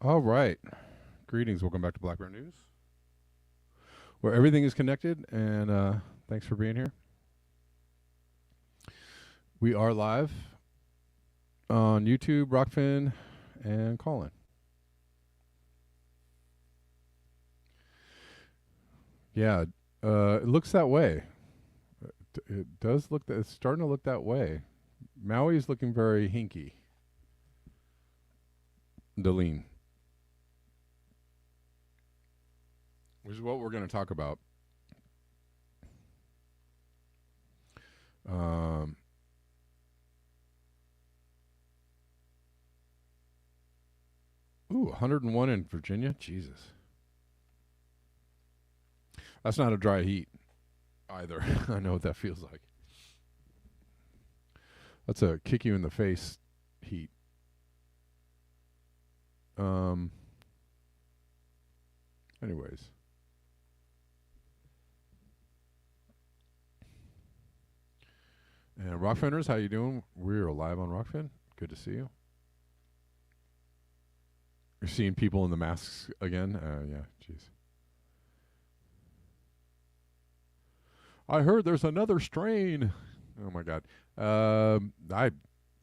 All right. Greetings. Welcome back to Black Bear News, where everything is connected. And thanks for being here. We are live on YouTube, Rockfin, and Callin. Yeah, it looks that way. It does look that it's starting to look that way. Maui is looking very hinky. Deline, which is what we're going to talk about. Um, ooh, 101 in Virginia. Jesus, that's not a dry heat either. I know what that feels like. That's a kick you in the face heat. Um. Anyways, and Rockfinners, how you doing? We're live on Rockfin. Good to see you. You're seeing people in the masks again. Yeah, jeez. I heard there's another strain. Oh my god.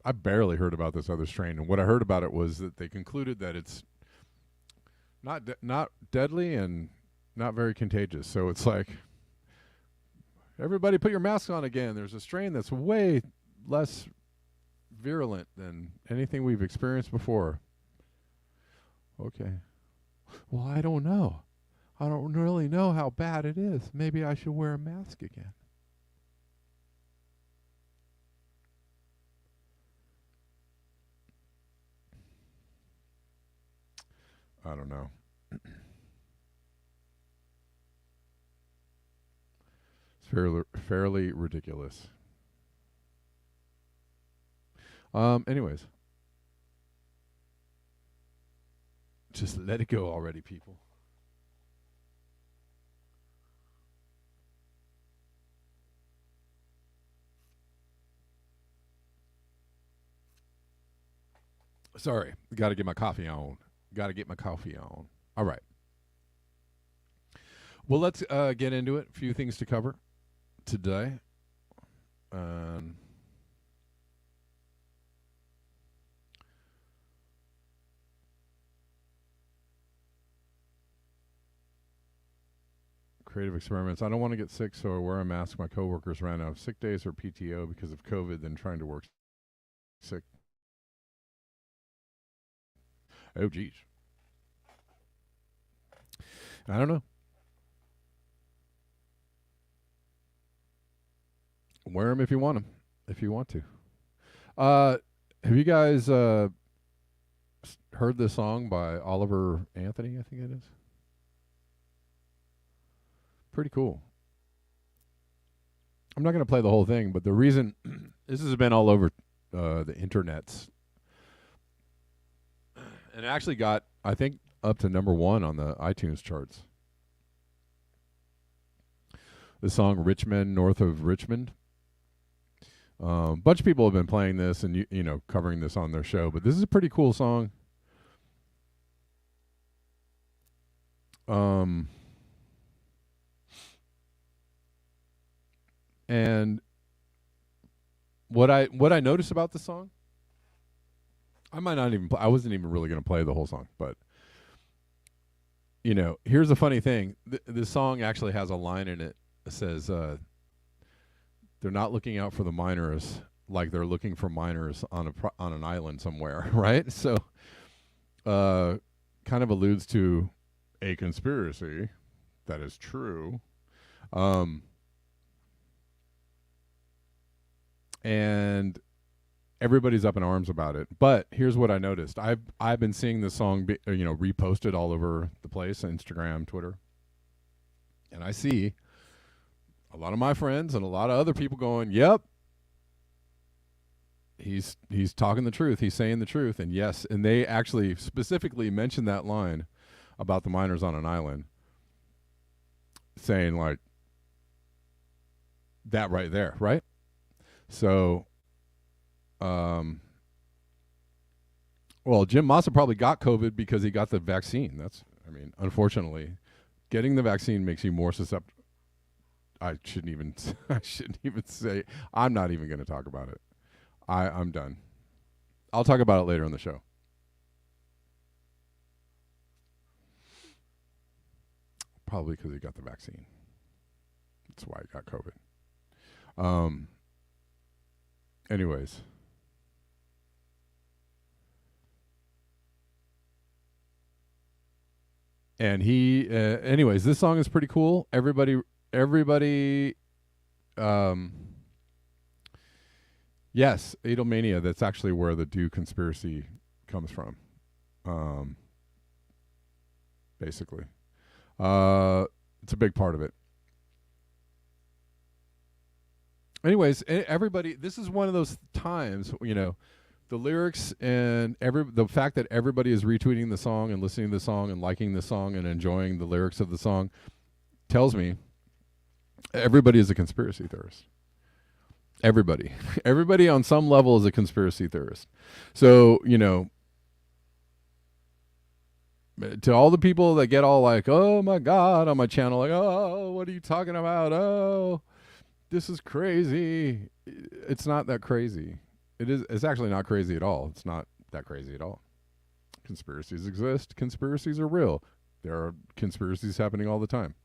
I barely heard about this other strain, and what I heard about it was that they concluded that it's not deadly and not very contagious. So it's like everybody put your masks on again. There's a strain that's way less virulent than anything we've experienced before. Okay. Well, I don't know. I don't really know how bad it is. Maybe I should wear a mask again. I don't know. It's fairly ridiculous. Anyways, just let it go already, people. Sorry, got to get my coffee on. Got to get my coffee on. All right. Well, let's get into it. A few things to cover today. Um, creative experiments. I don't want to get sick, so I wear a mask. My coworkers ran out of sick days or PTO because of COVID, then trying to work sick. Oh, geez. I don't know. Wear them if you want them, if you want to. Have you guys heard this song by Oliver Anthony? I think it is. Pretty cool. I'm not going to play the whole thing, but the reason this has been all over the internets, and it actually got, I think, up to #1 on the iTunes charts. The song "Rich Men North of Richmond." A bunch of people have been playing this and you know covering this on their show, but this is a pretty cool song. And what I noticed about the song, I might not even I wasn't even really going to play the whole song, but you know, here's the funny thing: this song actually has a line in it that says, "They're not looking out for the miners like they're looking for miners on on an island somewhere," right? So, kind of alludes to a conspiracy that is true. And everybody's up in arms about it. But here's what I noticed: I've been seeing this song reposted all over the place, Instagram, Twitter, and I see a lot of my friends and a lot of other people going, "Yep, he's talking the truth. He's saying the truth." And yes, and they actually specifically mentioned that line about the miners on an island, saying like that right there, right? So, Well, Jim Massa probably got COVID because he got the vaccine. Unfortunately, getting the vaccine makes you more susceptible. I shouldn't even. I shouldn't even say. I'm not even going to talk about it. I'm done. I'll talk about it later on the show. Probably because he got the vaccine. That's why he got COVID. Anyways. And anyways, this song is pretty cool. Everybody, yes, Adelmania, that's actually where the Do conspiracy comes from. Basically. It's a big part of it. Anyways, everybody, this is one of those times, the lyrics and the fact that everybody is retweeting the song and listening to the song and liking the song and enjoying the lyrics of the song tells me everybody is a conspiracy theorist. Everybody on some level is a conspiracy theorist. So, to all the people that get all like, oh my God, on my channel, like, oh, what are you talking about? Oh, this is crazy. It's not that crazy. It's actually not crazy at all. It's not that crazy at all. Conspiracies exist. Conspiracies are real. There are conspiracies happening all the time.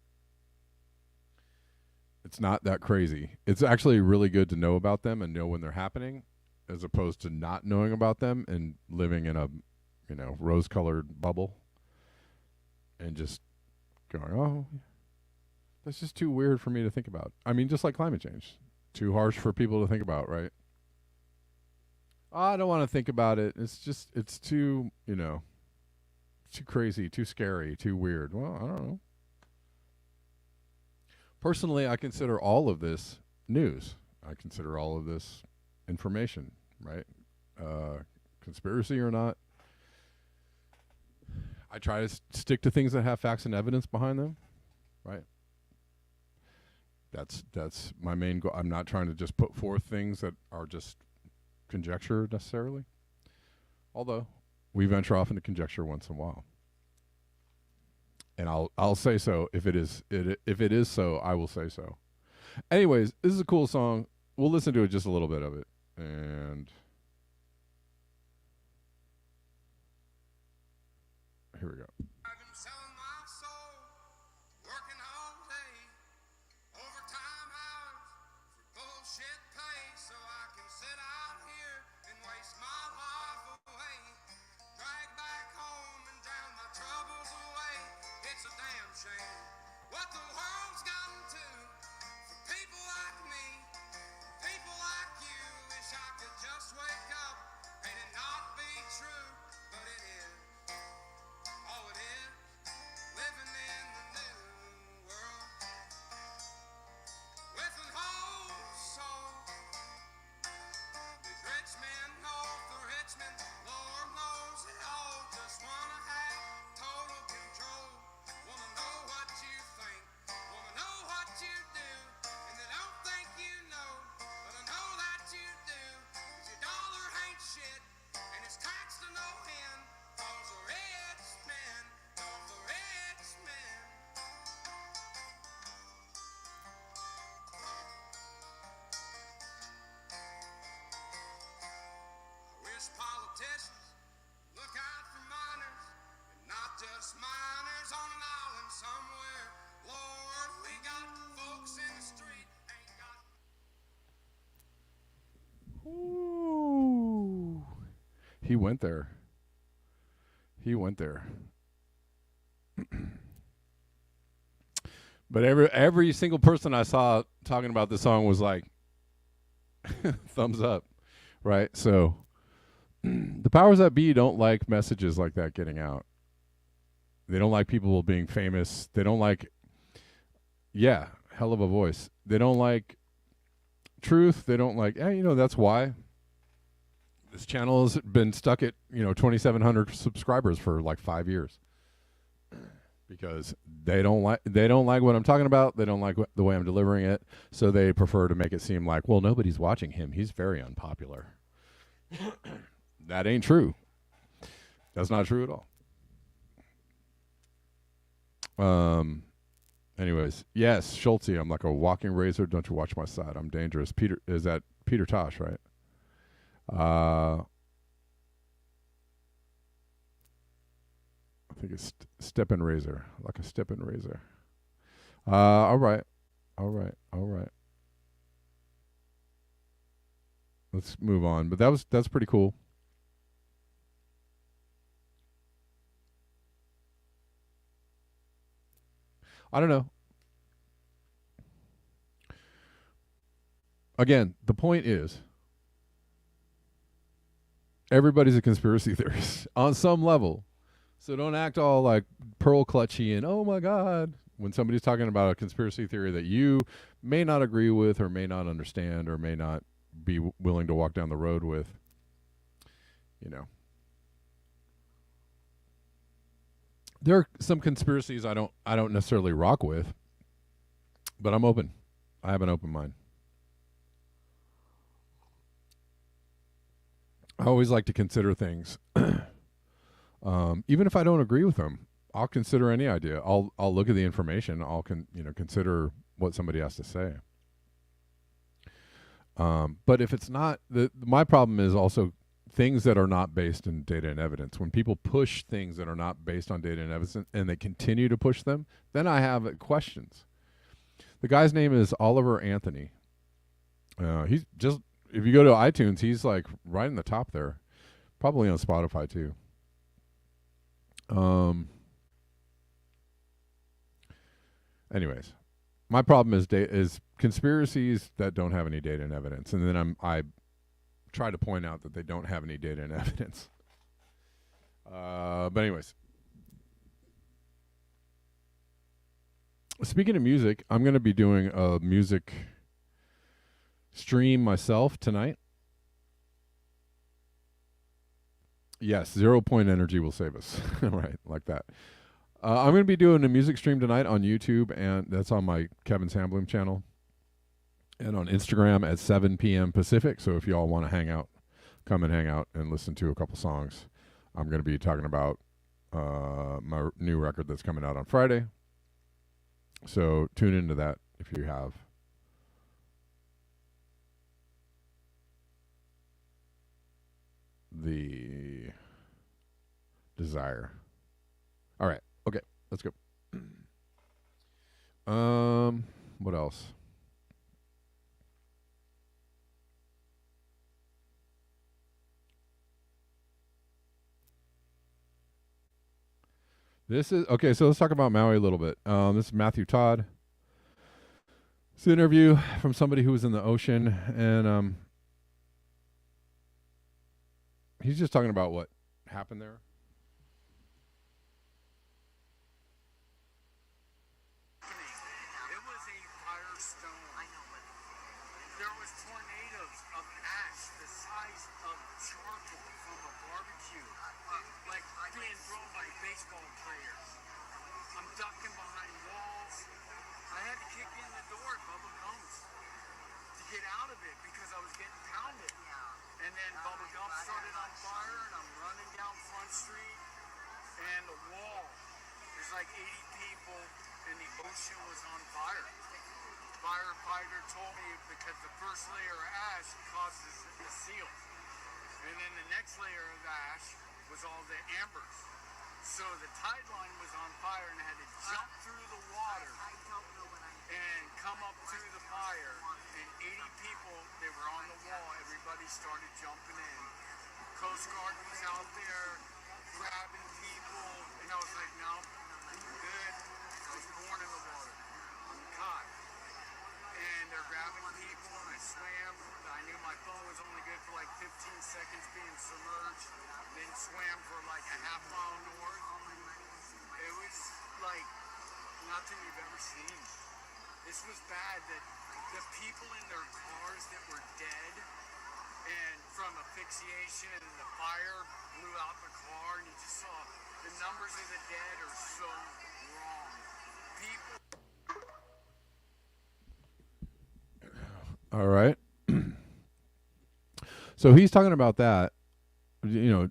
It's not that crazy. It's actually really good to know about them and know when they're happening, as opposed to not knowing about them and living in a, rose-colored bubble and just going, oh, that's just too weird for me to think about. Just like climate change. Too harsh for people to think about, right? I don't want to think about it. It's too, too crazy, too scary, too weird. Well, I don't know. Personally, I consider all of this news. I consider all of this information, right? Conspiracy or not. I try to stick to things that have facts and evidence behind them, right? That's my main goal. I'm not trying to just put forth things that are just conjecture necessarily, although we venture off into conjecture once in a while, and I'll say so if it is so, I will say so. Anyways, this is a cool song. We'll listen to it, just a little bit of it, and here we go. Look out for miners, and not just miners on an island somewhere. Lord, we got folks in the street, ain't got. Ooh. He went there. But every single person I saw talking about this song was like, thumbs up, right? So the powers that be don't like messages like that getting out. They don't like people being famous. They don't like, hell of a voice. They don't like truth. They don't like, that's why this channel has been stuck at, 2,700 subscribers for like 5 years. Because they don't like what I'm talking about. They don't like the way I'm delivering it. So they prefer to make it seem like, well, nobody's watching him. He's very unpopular. That ain't true. That's not true at all. Anyways, yes, Schulte, I'm like a walking razor. Don't you watch my side? I'm dangerous. Peter, is that Peter Tosh, right? I think it's Steppin' Razor, like a Steppin' Razor. All right, all right, all right. Let's move on. But that's pretty cool. I don't know. Again, the point is everybody's a conspiracy theorist on some level. So don't act all like pearl clutchy and oh my god when somebody's talking about a conspiracy theory that you may not agree with or may not understand or may not be willing to walk down the road with. You know, there are some conspiracies I don't necessarily rock with, but I'm open. I have an open mind. I always like to consider things, even if I don't agree with them. I'll consider any idea. I'll look at the information. I'll consider what somebody has to say. But if it's not, my problem is also things that are not based in data and evidence. When people push things that are not based on data and evidence and they continue to push them, then I have questions. The guy's name is Oliver Anthony. He's just, if you go to iTunes, he's like right in the top there. Probably on Spotify too. Anyways, my problem is conspiracies that don't have any data and evidence, and then I try to point out that they don't have any data and evidence. But anyways, speaking of music, I'm going to be doing a music stream myself tonight. Yes, 0 point energy will save us. Right, like that. I'm going to be doing a music stream tonight on YouTube, and that's on my Kevin Sambloom channel, and on Instagram at 7 p.m. Pacific. So if you all want to hang out, come and hang out and listen to a couple songs. I'm going to be talking about my new record that's coming out on Friday. So tune into that if you have the desire. All right. Okay. Let's go. What else? This is okay. So let's talk about Maui a little bit. This is Matthew Todd. It's an interview from somebody who was in the ocean, and he's just talking about what happened there. It was a firestone. There was tornadoes of ash the size of charcoal from a barbecue, like being thrown by baseball players. I'm ducking behind walls. I had to kick in the door at Bubba Gump's to get out of it because I was getting pounded. And then Bubba Gump started on fire, and I'm running down Front Street, and the wall, there's like 80 people, and the ocean was on fire. Firefighter told me because the first layer of ash causes the seal. And then the next layer of ash was all the ambers. So the tide line was on fire and I had to jump through the water and come up to the fire. And 80 people, they were on the wall. Everybody started jumping in. Coast Guard was out there grabbing people. And I was like, no, I'm good. I was born in the water. I'm caught. And they're grabbing people, and I swam. I knew my phone was only good for like 15 seconds being submerged. Then swam for like a half mile north. It was like nothing you've ever seen. This was bad that the people in their cars that were dead and from asphyxiation and the fire blew out the car, and you just saw the numbers of the dead are so wrong. People. All right. So he's talking about that,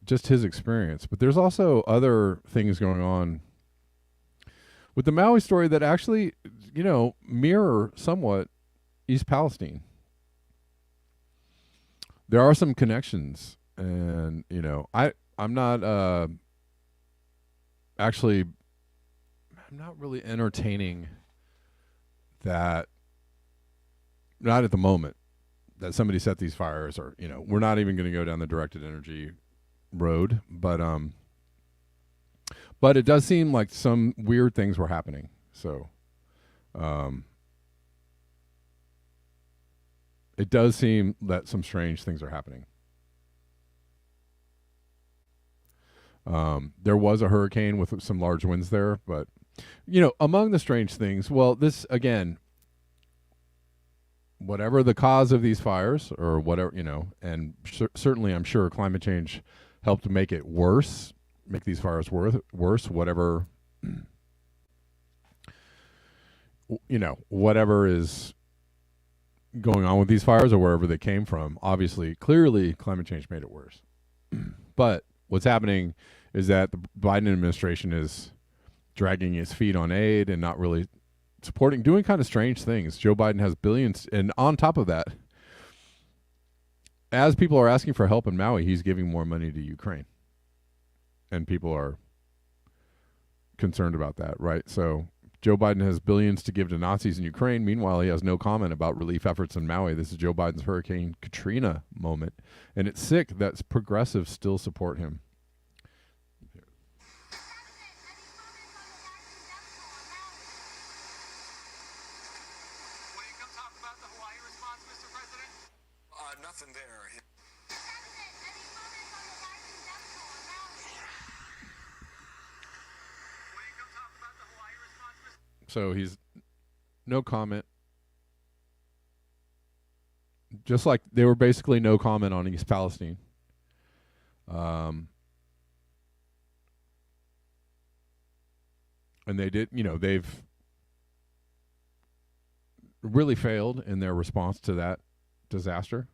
just his experience. But there's also other things going on with the Maui story that actually, mirror somewhat East Palestine. There are some connections, and I'm not actually I'm not really entertaining that, not at the moment, that somebody set these fires, or we're not even going to go down the directed energy road, but it does seem like some weird things were happening. So it does seem that some strange things are happening. There was a hurricane with some large winds there, but among the strange things, well, this again, whatever the cause of these fires or whatever, and certainly I'm sure climate change helped make it worse, make these fires worse, whatever, whatever is going on with these fires or wherever they came from. Obviously, clearly climate change made it worse. But what's happening is that the Biden administration is dragging its feet on aid and not really supporting, doing kind of strange things. Joe Biden has billions, and on top of that, as people are asking for help in Maui, he's giving more money to Ukraine. And people are concerned about that, right? So Joe Biden has billions to give to Nazis in Ukraine. Meanwhile, he has no comment about relief efforts in Maui. This is Joe Biden's Hurricane Katrina moment. And it's sick that progressives still support him. Nothing there. So he's no comment. Just like they were basically no comment on East Palestine. And they did, they've really failed in their response to that disaster.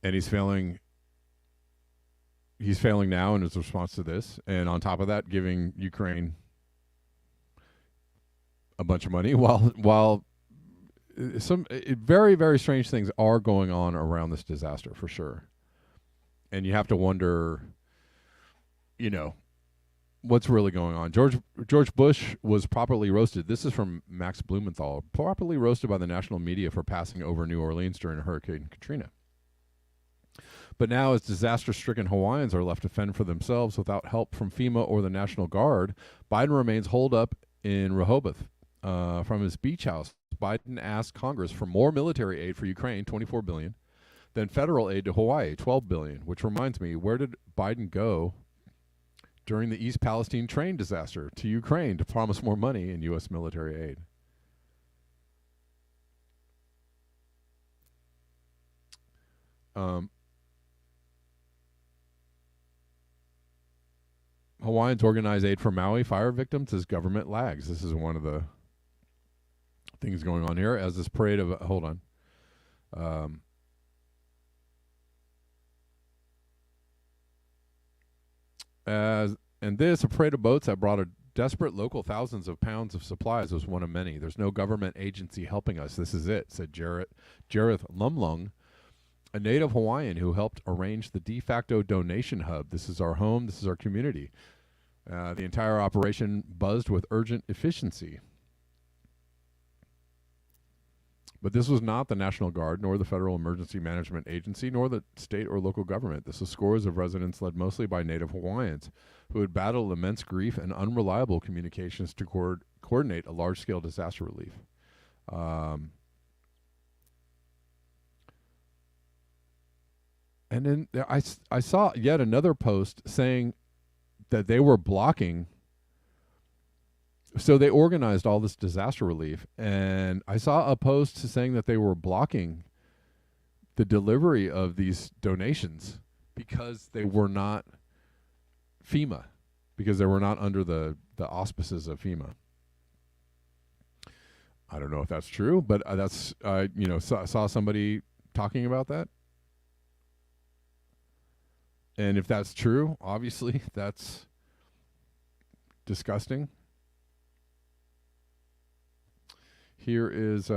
And he's failing now in his response to this. And on top of that, giving Ukraine a bunch of money while some very, very strange things are going on around this disaster for sure. And you have to wonder, what's really going on. George Bush was properly roasted. This is from Max Blumenthal. Properly roasted by the national media for passing over New Orleans during Hurricane Katrina. But now, as disaster-stricken Hawaiians are left to fend for themselves without help from FEMA or the National Guard, Biden remains holed up in Rehoboth. From his beach house, Biden asked Congress for more military aid for Ukraine, $24 billion, then federal aid to Hawaii, $12 billion. Which reminds me, where did Biden go during the East Palestine train disaster? To Ukraine to promise more money in U.S. military aid. Hawaiians organize aid for Maui fire victims as government lags. This is one of the things going on here as this parade of hold on. A parade of boats that brought a desperate local thousands of pounds of supplies was one of many. There's no government agency helping us. This is it, said Jareth Lumlung, a native Hawaiian who helped arrange the de facto donation hub. This is our home. This is our community. The entire operation buzzed with urgent efficiency. But this was not the National Guard, nor the Federal Emergency Management Agency, nor the state or local government. This was scores of residents led mostly by Native Hawaiians who had battled immense grief and unreliable communications to coordinate a large-scale disaster relief. And then I saw yet another post saying that they were blocking. So they organized all this disaster relief, and I saw a post saying that they were blocking the delivery of these donations because they were not FEMA, because they were not under the auspices of FEMA. I don't know if that's true, but that's saw somebody talking about that. And if that's true, obviously that's disgusting. Here is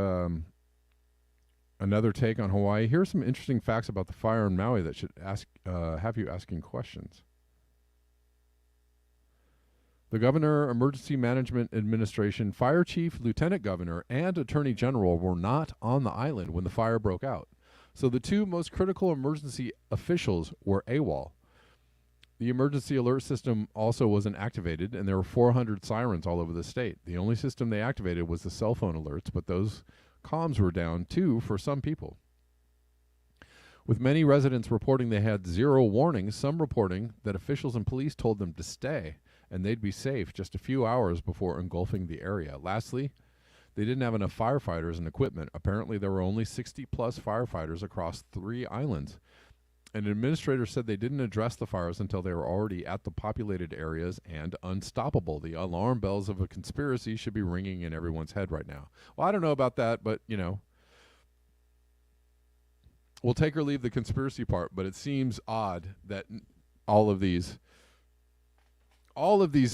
another take on Hawaii. Here are some interesting facts about the fire in Maui that should have you asking questions. The Governor, Emergency Management Administration, Fire Chief, Lieutenant Governor, and Attorney General were not on the island when the fire broke out. So the two most critical emergency officials were AWOL. The emergency alert system also wasn't activated, and there were 400 sirens all over the state. The only system they activated was the cell phone alerts, but those comms were down too for some people. With many residents reporting they had zero warnings, some reporting that officials and police told them to stay and they'd be safe just a few hours before engulfing the area. Lastly, they didn't have enough firefighters and equipment. Apparently, there were only 60-plus firefighters across 3 islands. An administrator said they didn't address the fires until they were already at the populated areas and unstoppable. The alarm bells of a conspiracy should be ringing in everyone's head right now. Well, I don't know about that, but, you know, we'll take or leave the conspiracy part, but it seems odd that all of these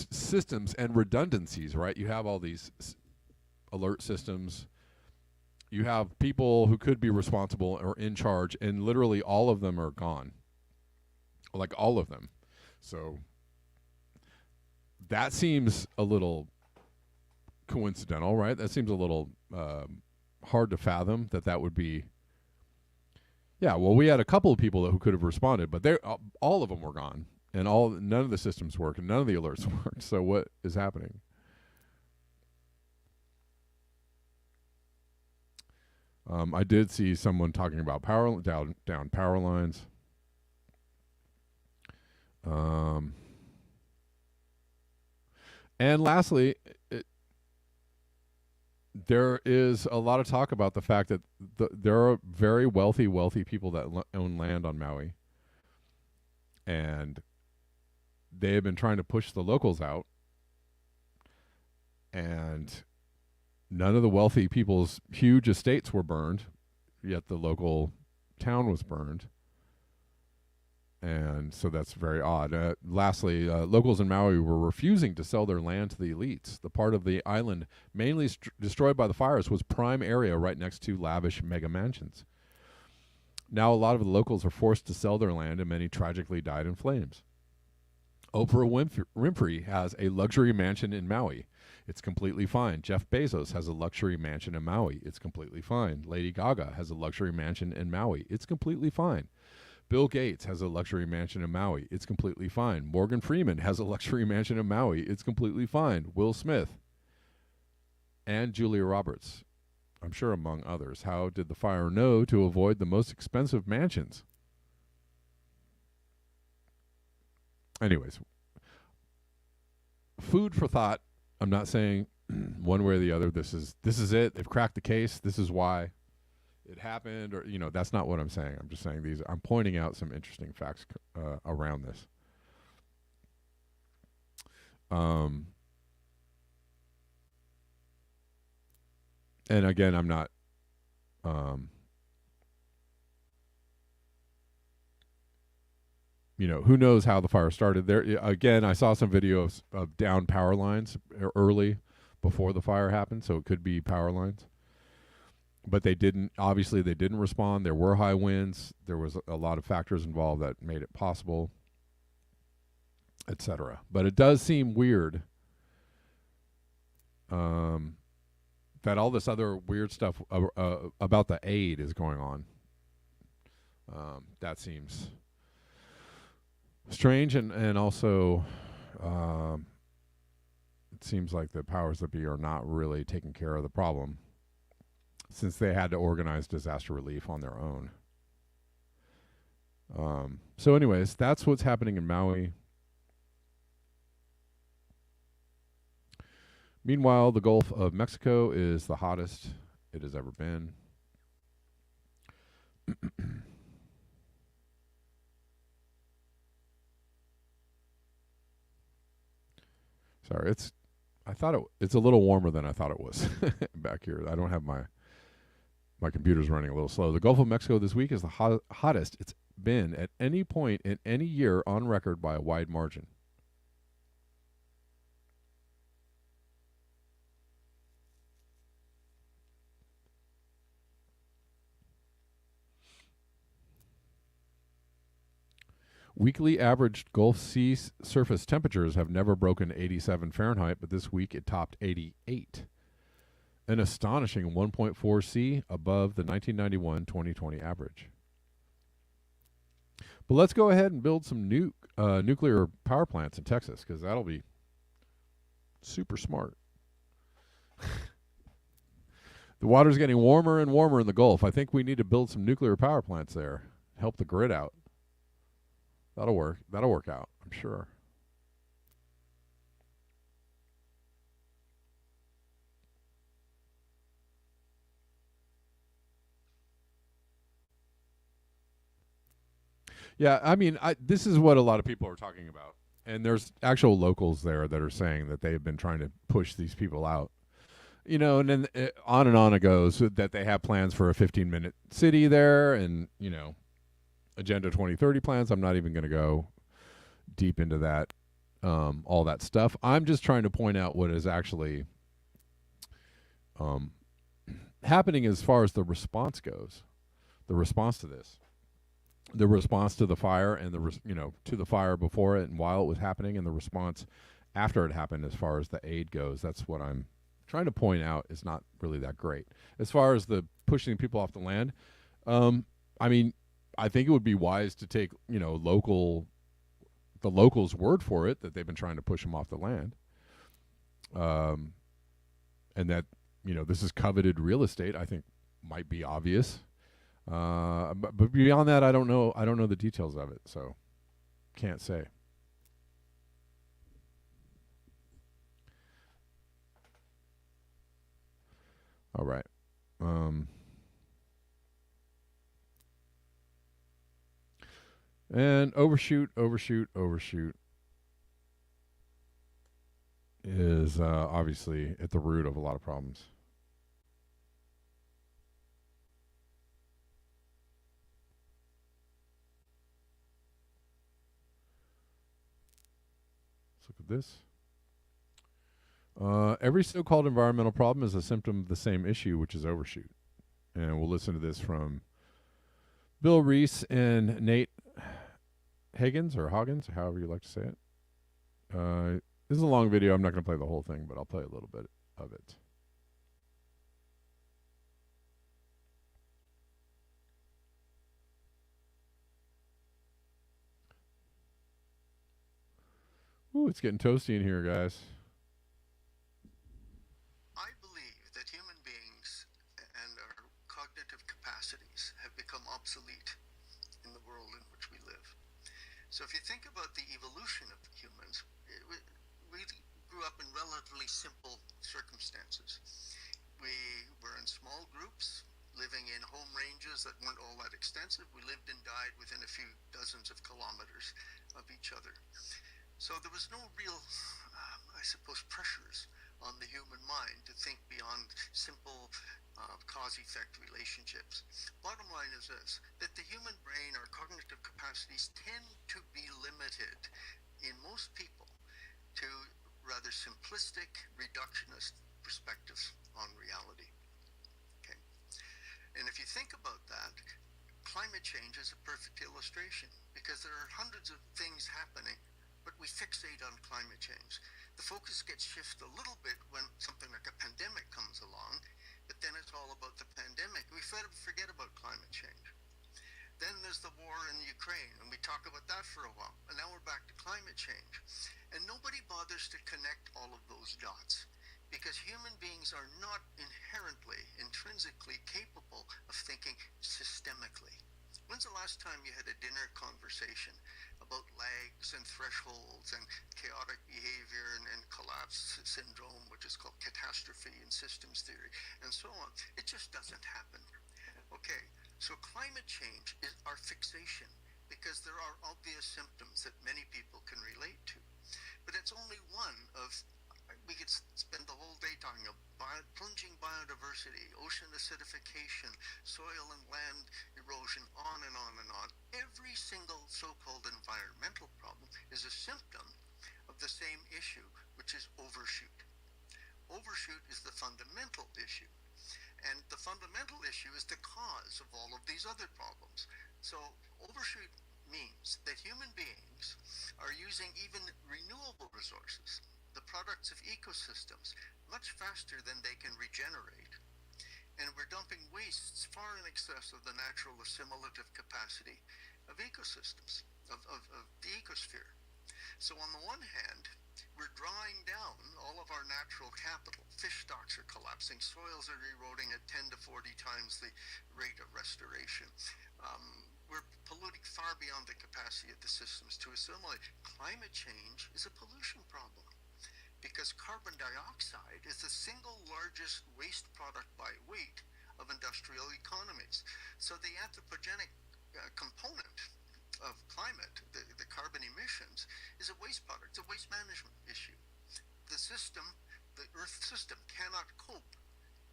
systems and redundancies, right? You have all these alert systems. You have people who could be responsible or in charge, and literally all of them are gone. Like all of them. So that seems a little coincidental, right? That seems a little hard to fathom that would be. Yeah, well, we had a couple of people who could have responded, but all of them were gone, and none of the systems worked, and none of the alerts worked. So what is happening? I did see someone talking about down power lines. And lastly, there is a lot of talk about the fact that there are very wealthy people that own land on Maui, and they have been trying to push the locals out, and none of the wealthy people's huge estates were burned, yet the local town was burned. And so that's very odd. Lastly, locals in Maui were refusing to sell their land to the elites. The part of the island mainly destroyed by the fires was prime area right next to lavish mega mansions. Now a lot of the locals are forced to sell their land, and many tragically died in flames. Oprah Winfrey has a luxury mansion in Maui. It's completely fine. Jeff Bezos has a luxury mansion in Maui. It's completely fine. Lady Gaga has a luxury mansion in Maui. It's completely fine. Bill Gates has a luxury mansion in Maui. It's completely fine. Morgan Freeman has a luxury mansion in Maui. It's completely fine. Will Smith and Julia Roberts, I'm sure among others. How did the fire know to avoid the most expensive mansions? Anyways, food for thought. I'm not saying one way or the other. This is it. They've cracked the case. This is why it happened, or that's not what I'm saying. I'm just saying I'm pointing out some interesting facts around this. And again, I'm not. Who knows how the fire started? There again, I saw some videos of down power lines early before the fire happened, so it could be power lines. But they didn't respond. There were high winds. There was a lot of factors involved that made it possible, etc. But it does seem weird that all this other weird stuff about the aid is going on. That seems strange, and also it seems like the powers that be are not really taking care of the problem, since they had to organize disaster relief on their own. So anyways, that's what's happening in Maui. Meanwhile, the Gulf of Mexico is the hottest it has ever been. Sorry, it's a little warmer than I thought it was back here. I don't have my My computer's running a little slow. The Gulf of Mexico this week is the hottest it's been at any point in any year on record by a wide margin. Weekly average Gulf Sea surface temperatures have never broken 87 Fahrenheit, but this week it topped 88. An astonishing 1.4 C above the 1991-2020 average. But let's go ahead and build some nuclear power plants in Texas, because that'll be super smart. The water's getting warmer and warmer in the Gulf. I think we need to build some nuclear power plants there. Help the grid out. That'll work. That'll work out, I'm sure. Yeah, I mean, this is what a lot of people are talking about. And there's actual locals there that are saying that they've been trying to push these people out. You know, and then on and on it goes, that they have plans for a 15-minute city there and, you know, Agenda 2030 plans. I'm not even going to go deep into that, all that stuff. I'm just trying to point out what is actually happening as far as the response goes. The response to this. The response to the fire and to the fire before it and while it was happening, and the response after it happened as far as the aid goes. That's what I'm trying to point out is not really that great. As far as the pushing people off the land, I mean, I think it would be wise to take, the locals' word for it that they've been trying to push them off the land. And that, this is coveted real estate, I think might be obvious. But beyond that, I don't know. I don't know the details of it, so can't say. All right. And overshoot is obviously at the root of a lot of problems. Let's look at this. Every so-called environmental problem is a symptom of the same issue, which is overshoot. And we'll listen to this from Bill Reese and Nate Higgins, however you like to say it. This is a long video. I'm not going to play the whole thing, but I'll play a little bit of it. Ooh, it's getting toasty in here, guys. I believe that human beings and our cognitive capacities have become obsolete in the world in which we live. So if you think about the evolution of humans, we grew up in relatively simple circumstances. We were in small groups, living in home ranges that weren't all that extensive. We lived and died within a few dozens of kilometers of each other. So there was no real, I suppose, pressures on the human mind to think beyond simple cause-effect relationships. Bottom line is this, that the human brain, our cognitive capacities, tend to be limited in most people to rather simplistic, reductionist perspectives on reality. Okay? And if you think about that, climate change is a perfect illustration, because there are hundreds of things happening, but we fixate on climate change. The focus gets shifted a little bit when something like a pandemic comes along, but then it's all about the pandemic. We forget about climate change. Then there's the war in Ukraine, and we talk about that for a while. And now we're back to climate change. And nobody bothers to connect all of those dots, because human beings are not inherently, intrinsically capable of thinking systemically. When's the last time you had a dinner conversation about lags and thresholds and chaotic behavior and collapse syndrome, which is called catastrophe in systems theory, and so on? It just doesn't happen. Okay, so climate change is our fixation, because there are obvious symptoms that many people can relate to. But it's only one of, we could spend the whole day talking about plunging biodiversity, ocean acidification, soil and land erosion, on and on and on. Every single so-called environmental problem is a symptom of the same issue, which is overshoot. Overshoot is the fundamental issue. And the fundamental issue is the cause of all of these other problems. So overshoot means that human beings are using even renewable resources, the products of ecosystems, much faster than they can regenerate. And we're dumping wastes far in excess of the natural assimilative capacity of ecosystems, of the ecosphere. So on the one hand, we're drawing down all of our natural capital. Fish stocks are collapsing. Soils are eroding at 10 to 40 times the rate of restoration. We're polluting far beyond the capacity of the systems to assimilate. Climate change is a pollution problem because carbon dioxide is the single largest waste product by weight of industrial economies. So the anthropogenic component of climate, the carbon emissions, is a waste product. It's a waste management issue. The system, the Earth system, cannot cope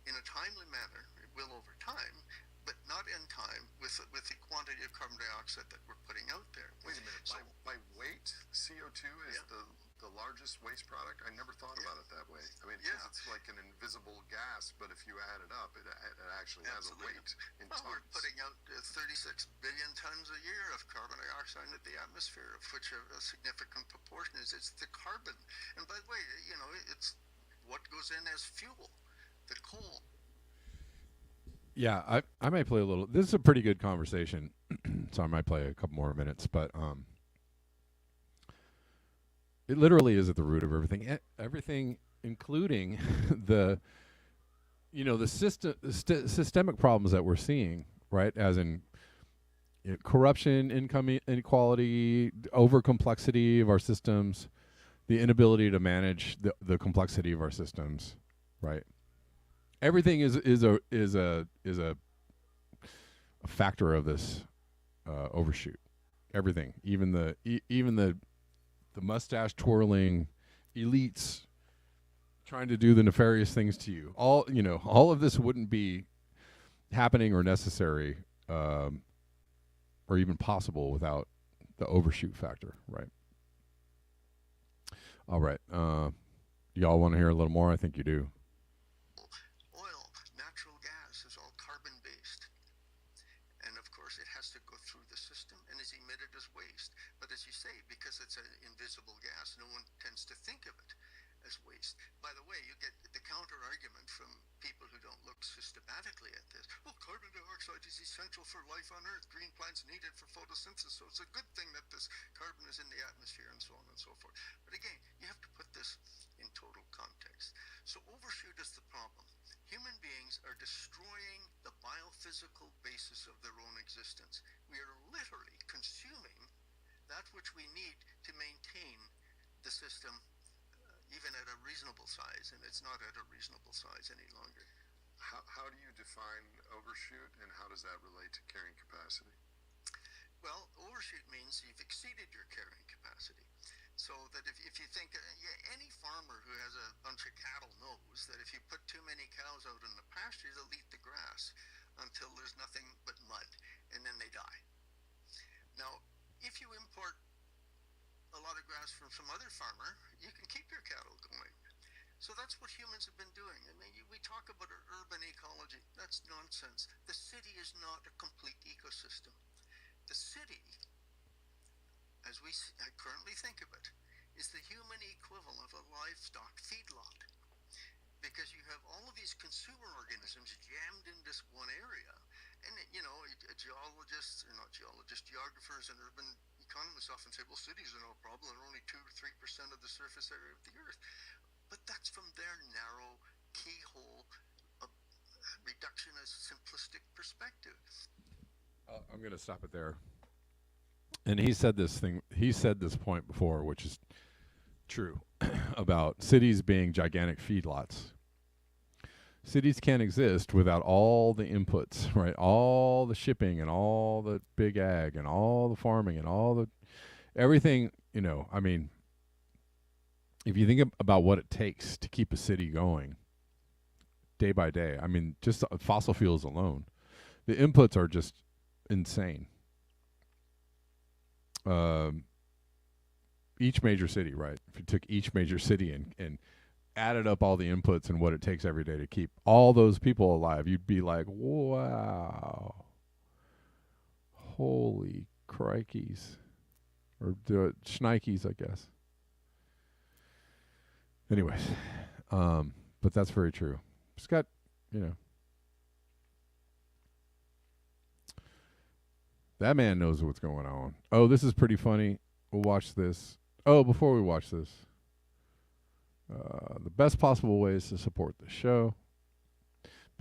in a timely manner. It will over time, but not in time with the quantity of carbon dioxide that we're putting out there. Wait a minute. By weight, CO2 is the largest waste product? I never thought about it that way. I mean, it's like an invisible gas, but if you add it up, it actually has a weight in tons. We're putting out 36 billion tons a year of carbon dioxide into the atmosphere, of which a significant proportion it's the carbon. And by the way, it's what goes in as fuel, the coal. Yeah, I might play a little. This is a pretty good conversation, so I might play a couple more minutes. But it literally is at the root of everything. Everything, including the systemic problems that we're seeing, right? As in corruption, income inequality, over complexity of our systems, the inability to manage the complexity of our systems, right? Everything is a factor of this overshoot. Everything, even the mustache twirling elites trying to do the nefarious things to you. All of this wouldn't be happening or necessary, or even possible without the overshoot factor, right? All right. Y'all want to hear a little more? I think you do. Oil, natural gas is all carbon-based. And of course, it has to go through the system and is emitted as waste. But as you say, because it's an invisible gas, no one tends to think of it as waste. By the way, you get the counter-argument from people who don't look systematically at this. Well, carbon dioxide is essential for life on Earth. Green plants need it for photosynthesis, so it's a good thing that this carbon is in the atmosphere and so on and so forth. But again, you have to put this in total context. So overshoot is the problem. Human beings are destroying the biophysical basis of their own existence. We are literally consuming that which we need to maintain the system even at a reasonable size, and it's not at a reasonable size any longer. How do you define overshoot, and how does that relate to carrying capacity? Well, overshoot means you've exceeded your carrying capacity. So that if you think, any farmer who has a bunch of cattle knows that if you put too many cows out in the pasture, they'll eat the grass until there's nothing but mud, and then they die. Now, if you import a lot of grass from some other farmer, you can keep your cattle going. So that's what humans have been doing. I mean, we talk about urban ecology. That's nonsense. The city is not a complete ecosystem. The city, as we currently think of it, is the human equivalent of a livestock feedlot. Because you have all of these consumer organisms jammed in this one area. And, geographers and urban economists often say, well, cities are no problem. They're only 2 or 3% of the surface area of the Earth. But that's from their narrow, keyhole, reductionist, simplistic perspective. I'm going to stop it there. And he said this point before, which is true, about cities being gigantic feedlots. Cities can't exist without all the inputs, right? All the shipping and all the big ag and all the farming and everything, I mean, if you think about what it takes to keep a city going, day by day. I mean, just fossil fuels alone. The inputs are just insane. Each major city, right? If you took each major city and added up all the inputs and what it takes every day to keep all those people alive, you'd be like, wow. Holy crikeys. Or shnikes, I guess. Anyways, but that's very true. It's got, that man knows what's going on. Oh, this is pretty funny. We'll watch this. Oh, before we watch this, the best possible ways to support the show: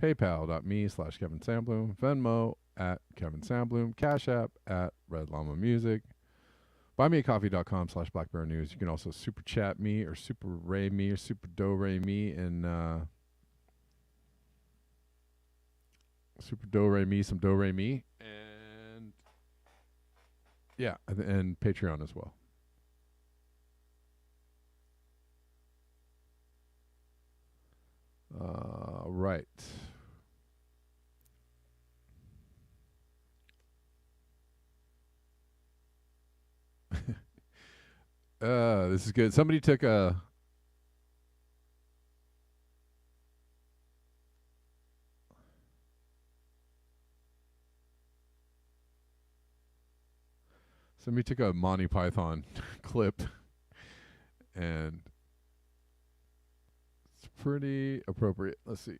PayPal.me/Kevin Sandbloom, Venmo @Kevin Sandbloom, Cash App @Red Llama Music, BuyMeACoffee.com/Black Bear News. You can also super chat me or super ray me or super do ray me and super do ray me some do ray me and yeah, and Patreon as well. Right. This is good. Somebody took a Monty Python clip, and it's pretty appropriate. Let's see.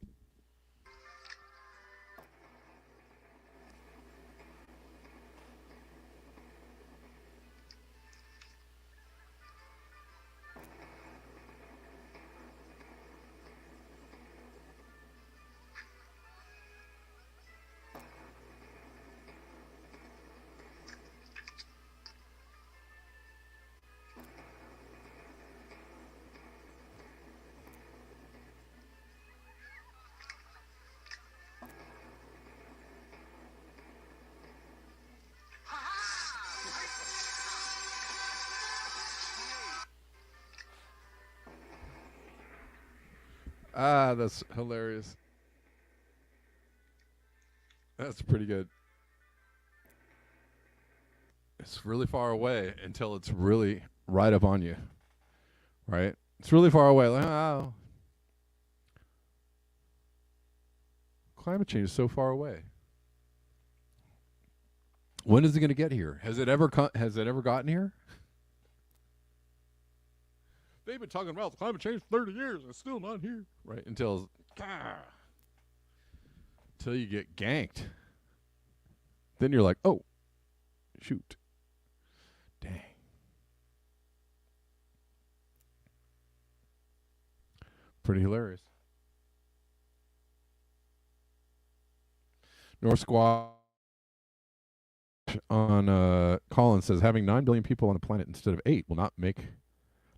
Ah, that's hilarious. That's pretty good. It's really far away until it's really right up on you. Right? It's really far away. Like, oh. Climate change is so far away. When is it going to get here? Has it ever gotten here? They've been talking about climate change for 30 years and it's still not here. Right? Until you get ganked. Then you're like, oh, shoot. Dang. Pretty hilarious. North Squash on Colin says having 9 billion people on the planet instead of 8 will not make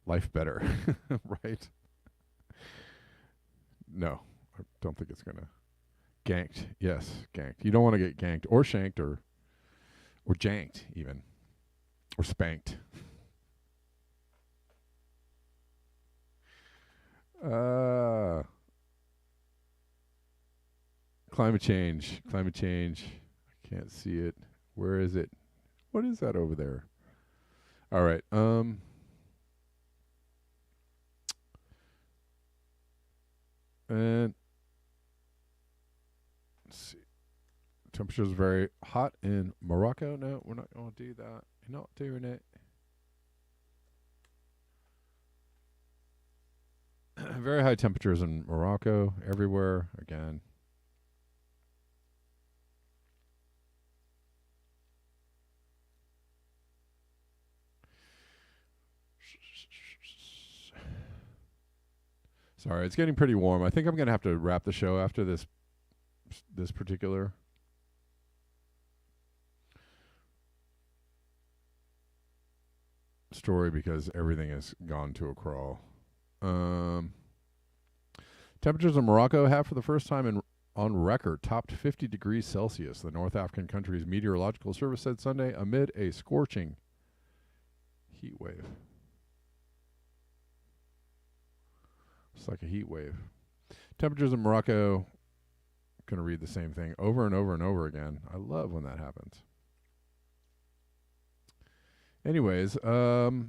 life better. Right? No, I don't think it's going to. Ganked. Yes, ganked. You don't want to get ganked or shanked or janked even. Or spanked. Climate change. I can't see it. Where is it? What is that over there? All right. And let's see. Temperature's very hot in Morocco. No, we're not going to do that. You're not doing it. Very high temperatures in Morocco, everywhere, again. Sorry, it's getting pretty warm. I think I'm going to have to wrap the show after this particular story because everything has gone to a crawl. Temperatures in Morocco have, for the first time on record, topped 50 degrees Celsius. The North African country's meteorological service said Sunday amid a scorching heat wave. It's like a heat wave. Temperatures in Morocco, going to read the same thing over and over and over again. I love when that happens. Anyways, the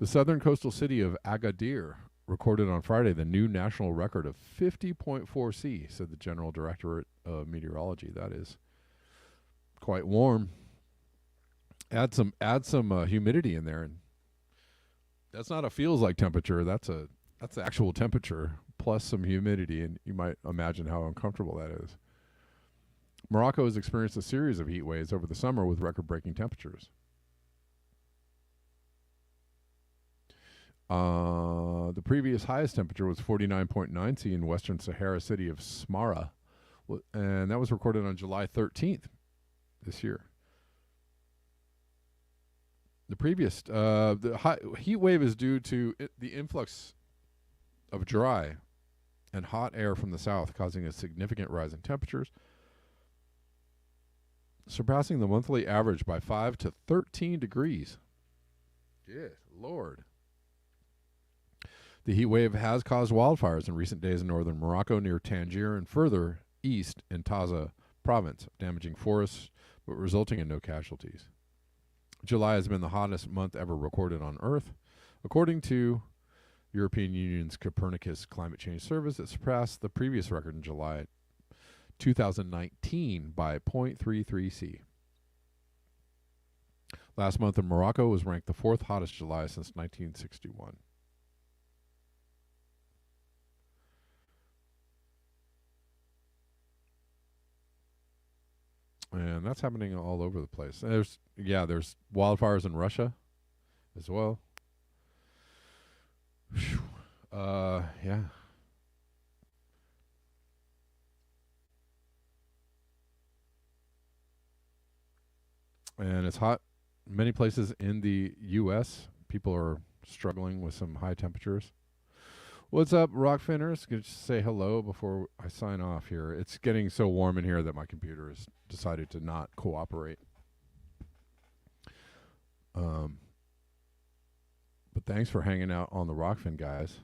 southern coastal city of Agadir recorded on Friday the new national record of 50.4 C, said the General Directorate of Meteorology. That is quite warm. Add some humidity in there, and that's not a feels like temperature. That's the actual temperature plus some humidity, and you might imagine how uncomfortable that is. Morocco has experienced a series of heat waves over the summer with record-breaking temperatures. The previous highest temperature was 49.9 C in western Sahara city of Smara, and that was recorded on July 13th this year. The previous heat wave is due to the influx of dry and hot air from the south, causing a significant rise in temperatures, surpassing the monthly average by 5 to 13 degrees. Good Lord. The heat wave has caused wildfires in recent days in northern Morocco near Tangier and further east in Taza province, damaging forests but resulting in no casualties. July has been the hottest month ever recorded on Earth. According to European Union's Copernicus Climate Change Service, it surpassed the previous record in July 2019 by 0.33 C. Last month in Morocco was ranked the fourth hottest July since 1961. And that's happening all over the place. There's wildfires in Russia as well. Yeah. And it's hot. Many places in the U.S., people are struggling with some high temperatures. What's up, Rockfinners? Can just say hello before I sign off here. It's getting so warm in here that my computer has decided to not cooperate. But thanks for hanging out on the Rockfin, guys.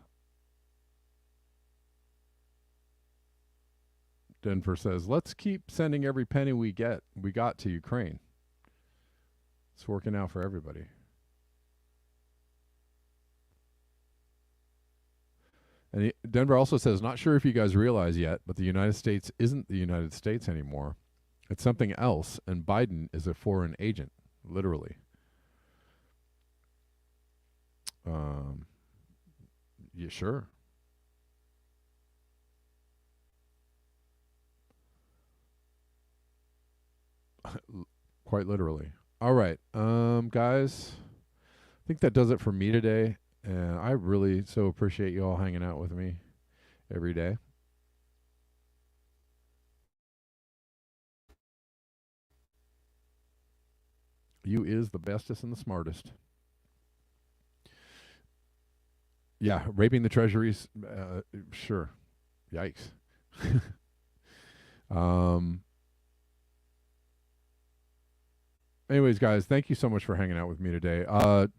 Denver says, let's keep sending every penny we got to Ukraine. It's working out for everybody. And Denver also says, not sure if you guys realize yet, but the United States isn't the United States anymore. It's something else, and Biden is a foreign agent, literally. Yeah, sure. Quite literally. All right, guys, I think that does it for me today. And I really so appreciate you all hanging out with me every day. You is the bestest and the smartest. Yeah, raping the treasuries. Sure. Yikes. Anyways, guys, thank you so much for hanging out with me today.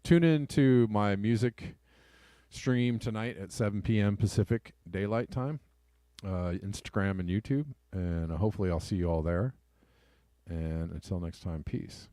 Tune in to my music stream tonight at 7 p.m. Pacific Daylight Time, Instagram and YouTube, and hopefully I'll see you all there. And until next time, peace.